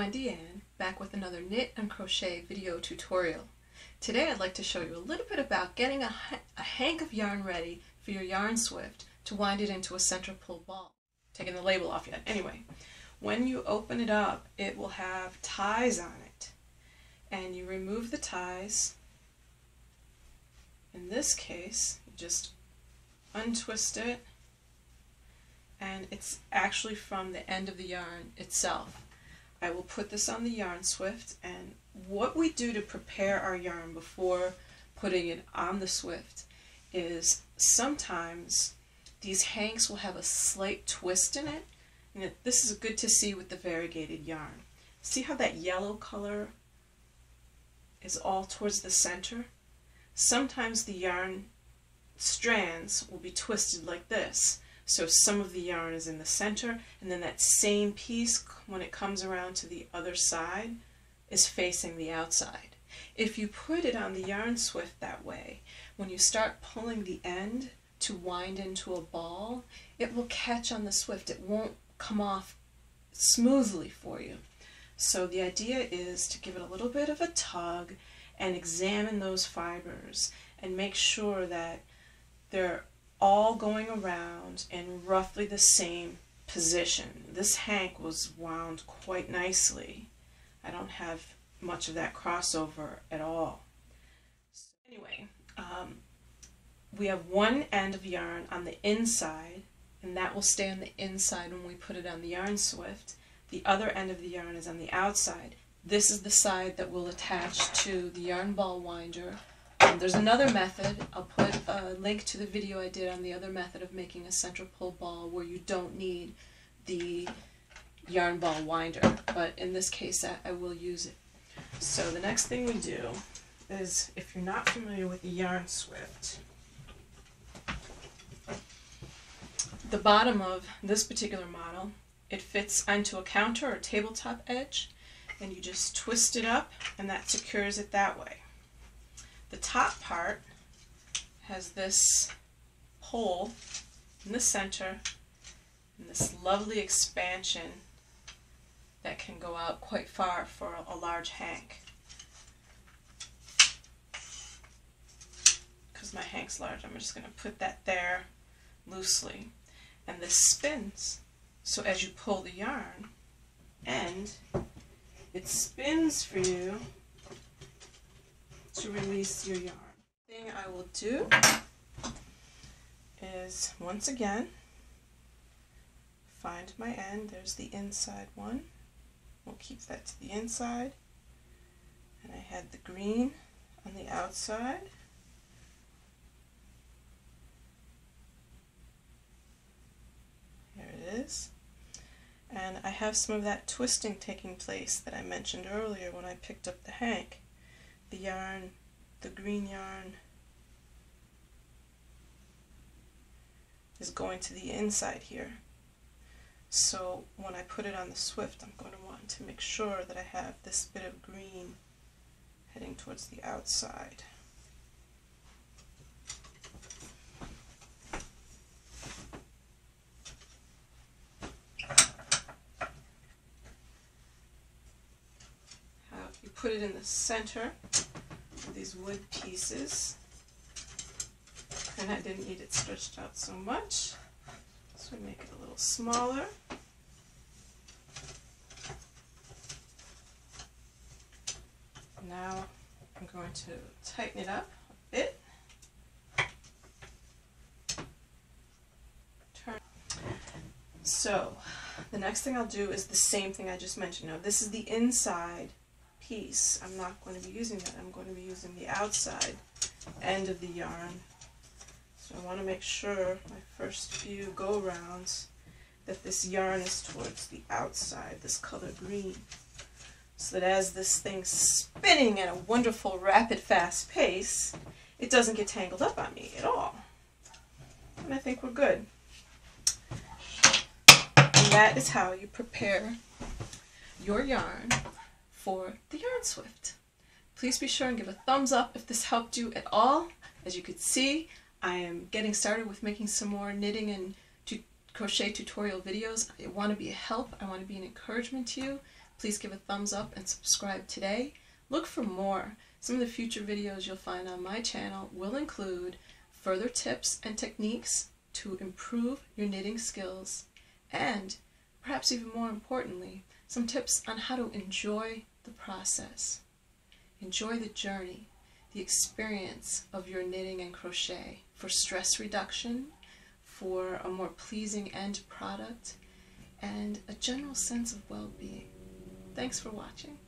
Wendy Ann, back with another knit and crochet video tutorial. Today I'd like to show you a little bit about getting a hank of yarn ready for your yarn swift to wind it into a center pull ball. Taking the label off yet. Anyway, when you open it up, it will have ties on it. And you remove the ties. In this case, you just untwist it, and it's actually from the end of the yarn itself. I will put this on the yarn swift, and what we do to prepare our yarn before putting it on the swift is sometimes these hanks will have a slight twist in it, and this is good to see with the variegated yarn. See how that yellow color is all towards the center? Sometimes the yarn strands will be twisted like this. So some of the yarn is in the center, and then that same piece, when it comes around to the other side, is facing the outside. If you put it on the yarn swift that way, when you start pulling the end to wind into a ball, it will catch on the swift. It won't come off smoothly for you. So the idea is to give it a little bit of a tug and examine those fibers and make sure that they're all going around in roughly the same position. This hank was wound quite nicely. I don't have much of that crossover at all. So anyway, we have one end of yarn on the inside, and that will stay on the inside when we put it on the yarn swift. The other end of the yarn is on the outside. This is the side that will attach to the yarn ball winder. There's another method. I'll put a link to the video I did on the other method of making a center pull ball where you don't need the yarn ball winder, but in this case I will use it. So the next thing we do is, if you're not familiar with the yarn swift, the bottom of this particular model, it fits onto a counter or tabletop edge, and you just twist it up and that secures it that way. The top part has this hole in the center and this lovely expansion that can go out quite far for a large hank. Because my hank's large, I'm just going to put that there loosely. And this spins. So as you pull the yarn, and it spins for you to release your yarn. The thing I will do is, once again, find my end. There's the inside one. We'll keep that to the inside. And I had the green on the outside. There it is. And I have some of that twisting taking place that I mentioned earlier when I picked up the hank. The yarn, the green yarn, is going to the inside here. So when I put it on the swift, I'm going to want to make sure that I have this bit of green heading towards the outside. You put it in the center of these wood pieces, and I didn't need it stretched out so much, so we make it a little smaller. Now I'm going to tighten it up a bit. Turn. So the next thing I'll do is the same thing I just mentioned. Now this is the inside piece. I'm not going to be using that. I'm going to be using the outside end of the yarn. So I want to make sure my first few go-rounds that this yarn is towards the outside, this color green, so that as this thing's spinning at a wonderful, rapid, fast pace, it doesn't get tangled up on me at all. And I think we're good. And that is how you prepare your yarn for the yarn swift. Please be sure and give a thumbs up if this helped you at all. As you could see, I am getting started with making some more knitting and crochet tutorial videos. I want to be a help. I want to be an encouragement to you. Please give a thumbs up and subscribe today. Look for more. Some of the future videos you'll find on my channel will include further tips and techniques to improve your knitting skills, and perhaps even more importantly, some tips on how to enjoy the process. Enjoy the journey, the experience of your knitting and crochet for stress reduction, for a more pleasing end product, and a general sense of well-being. Thanks for watching.